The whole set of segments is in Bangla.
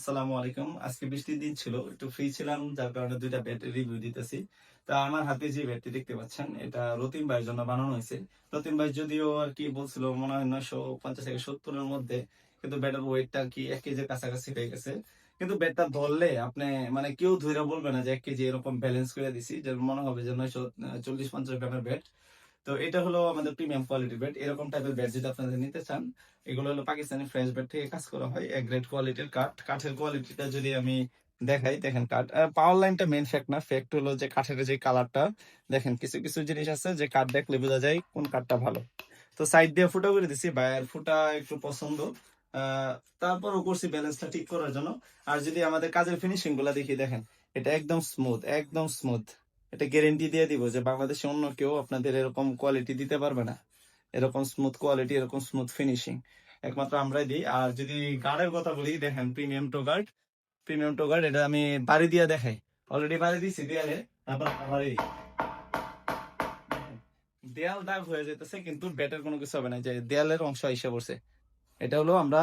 আসসালামু আলাইকুম। আজকে বৃষ্টির দিন ছিল, একটু ফ্রি ছিলাম, যার কারণে দুইটা ব্যাটের রিভিউ দিতেছি। তা আমার হাতে যে ব্যাটটি দেখতে পাচ্ছেন, এটা রতিম ভাইয়ের জন্য বানানো হয়েছে। রতিম ভাই যদিও আর কি বলছিল মনে হয় 950 থেকে 70-এর মধ্যে, কিন্তু ব্যাটের ওয়েটটা আর কি 1 কেজির কাছাকাছি হয়ে গেছে। কিন্তু ব্যাটটা ধরলে আপনি মানে কেউ ধইরা বলবে না যে 1 কেজি, এরকম ব্যালেন্স করে দিছি, যে মনে হবে যে 940-50 গ্রামের ব্যাট। তো এটা হলো আমাদের প্রিমিয়াম কোয়ালিটির ব্যাট। এরকম টাইপের ব্যাট যদি আপনাদের নিতে চান, এগুলো হলো পাকিস্তানি ফ্রেঞ্চ ব্যাট থেকে কাজ করা হয়। এক গ্রেড কোয়ালিটির কাঠের কোয়ালিটিটা যদি আমি দেখাই, দেখেন কাঠ, পাওয়ার লাইনটা মেইন ফ্যাক্ট না, ফ্যাক্ট হলো যে কাঠের যে কালারটা। দেখেন কিছু কিছু জিনিস আছে যে কাঠ দেখলে বোঝা যায় কোন কাঠটা ভালো। তো সাইড দিয়ে ফুটা করে দিছি, ভাইয়ের ফুটা একটু পছন্দ। আহ তারপরও করছি ব্যালেন্সটা ঠিক করার জন্য। আর যদি আমাদের কাজের ফিনিশিং গুলা দেখি, দেখেন এটা একদম স্মুথ, একদম স্মুথ। এটা গ্যারেন্টি দিয়ে দিব যে বাংলাদেশে অন্য কেউ আপনাদের এরকম কোয়ালিটি দিতে পারবে না। এরকম স্মুথ কোয়ালিটি, এরকম স্মুথ ফিনিশিং একমাত্র আমরাই দিই। আর যদি গার্ডের কথা বলি, দেখেন প্রিমিয়াম টো গার্ড। প্রিমিয়াম টো গার্ড, এটা আমি বাড়ি দিয়ে দেখাই। অলরেডি বাড়ি দিচ্ছি দেয়ালে, তারপর আবার এই দেয়াল দাগ হয়ে যেতেছে, কিন্তু ব্যাটের কোনো কিছু হবে না, যে দেয়ালের অংশ এসে পড়ছে। এটা হলো আমরা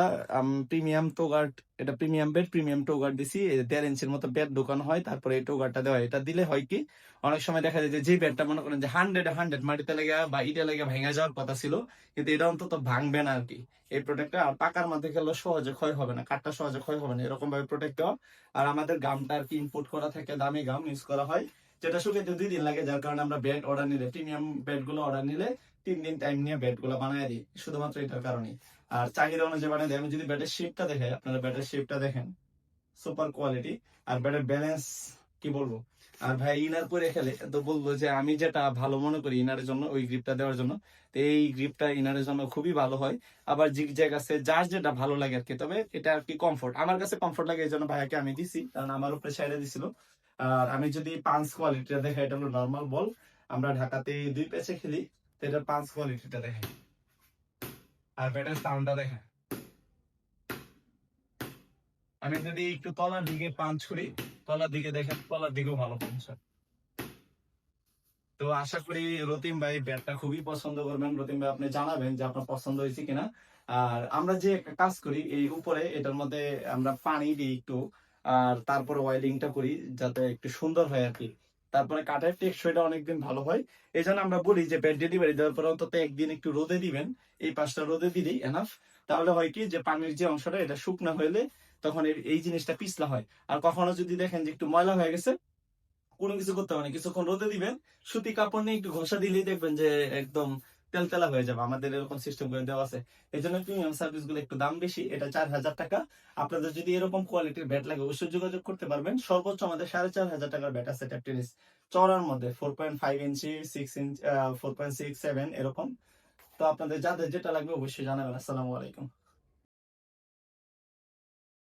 প্রিমিয়াম টোগার্ড, এটা প্রিমিয়াম বেড, প্রিমিয়াম টোগার্ড দিছি। 1.5 ইঞ্চির মতো বেড ঢোকানো হয়, তারপরে এই টোগার্ডটা দেওয়া হয়। এটা দিলে হয় কি, অনেক সময় দেখা যায় যে বেডটা মনে করেন যে 100 মাটিতে লেগে বা ইটে লেগে ভেঙে যাওয়ার কথা ছিল, কিন্তু এটা অন্তত ভাঙবে না আর কি। এই প্রোটেক্টটা আর পাকার মধ্যে খেলে সহজে ক্ষয় হবে না, কাঠটা সহজে ক্ষয় হবে না, এরকম ভাবে প্রোটেক্ট দেওয়া। আর আমাদের গামটা আর কি ইম্পোর্ট করা থাকে, দামি গাম ইউজ করা হয়, যেটা শুকাইতে 2 দিন লাগে। যার কারণে আমরা বেড অর্ডার নিলে, প্রিমিয়াম বেড গুলো অর্ডার নিলে 3 দিন টাইম নিয়ে বেড গুলো বানায় দিই, শুধুমাত্র এটার কারণে। আর চাহিদা অনুযায়ী বানিয়ে দেয়। আমি যদি ব্যাটের শেপটা দেখাই, আপনারা ব্যাটের শেপটা দেখেন, সুপার কোয়ালিটি। আর ব্যাটের ব্যালেন্স কি বলবো। আর ভাই ইনার পরে খেলে তো বলবো যে আমি যেটা ভালো মনে করি ইনারের জন্য, ওই গ্রিপটা দেওয়ার জন্য। তো এই গ্রিপটা ইনারের জন্য খুবই ভালো হয়। আবার জিগ জ্যাগ আছে, যার যেটা ভালো লাগে আর কি। তবে এটা আর কি কমফোর্ট, আমার কাছে কমফোর্ট লাগে, এই জন্য ভাইয়াকে আমি দিছি, কারণ আমার উপরে সাইডে দিছিল। আর আমি যদি পাঁচ কোয়ালিটিটা দেখাই, এটা হলো নর্মাল বল। আমরা ঢাকাতে 2 প্যাচে খেলি, তো এটা পাঁচ কোয়ালিটিটা দেখাই। আর ব্যাটের সাউন্ডটা দেখেন। আমি যদি একটু তলার দিকে পাঞ্চ করি, তলার দিকে দেখেন, তলার দিকেও ভালো পাঞ্চ হয়। তো আশা করি রতিম ভাই ব্যাটটা খুবই পছন্দ করবেন। রতিম ভাই আপনি জানাবেন যে আপনার পছন্দ হয়েছে কিনা। আর আমরা যে একটা কাজ করি, এই উপরে এটার মধ্যে আমরা পানি দিই একটু, আর তারপরে ওয়েল্ডিংটা করি যাতে একটু সুন্দর হয় আর কি। তারপরে কাঠের টেকসইটা অনেকদিন ভালো হয়। এই জন্য আমরা বলি যে ব্যাট ডেলিভারি দেওয়ার পর অন্তত একদিন একটু রোদে দিবেন। এই পাশটা রোদে দিলেই এনাফ। তাহলে হয় কি, যে পানির যে অংশটা এটা শুকনা হইলে তখন এই জিনিসটা পিছলা হয়। আর কখনো যদি দেখেন যে একটু ময়লা হয়ে গেছে, কোনো কিছু করতে হবে না, কিছুক্ষণ রোদে দিবেন, সুতি কাপড় নিয়ে একটু ঘষা দিলেই দেখবেন যে একদম তেলতেলা হয়ে যাবে। আমাদের এরকম সিস্টেম করে দেওয়া আছে। এই জন্য প্রিমিয়াম সার্ভিস গুলো একটু দাম বেশি, এটা 4,000 টাকা। আপনাদের যদি এরকম কোয়ালিটির ব্যাট লাগে, অবশ্যই যোগাযোগ করতে পারবেন। সর্বোচ্চ আমাদের 4,500 টাকার ব্যাট আছে ট্যাপ টেনিস, চওড়ার মধ্যে 4.5 ইঞ্চি, 6 ইঞ্চ, 4.67 এরকম। তো আপনাদের যাদের যেটা লাগবে অবশ্যই জানাবেন। আসসালামু আলাইকুম।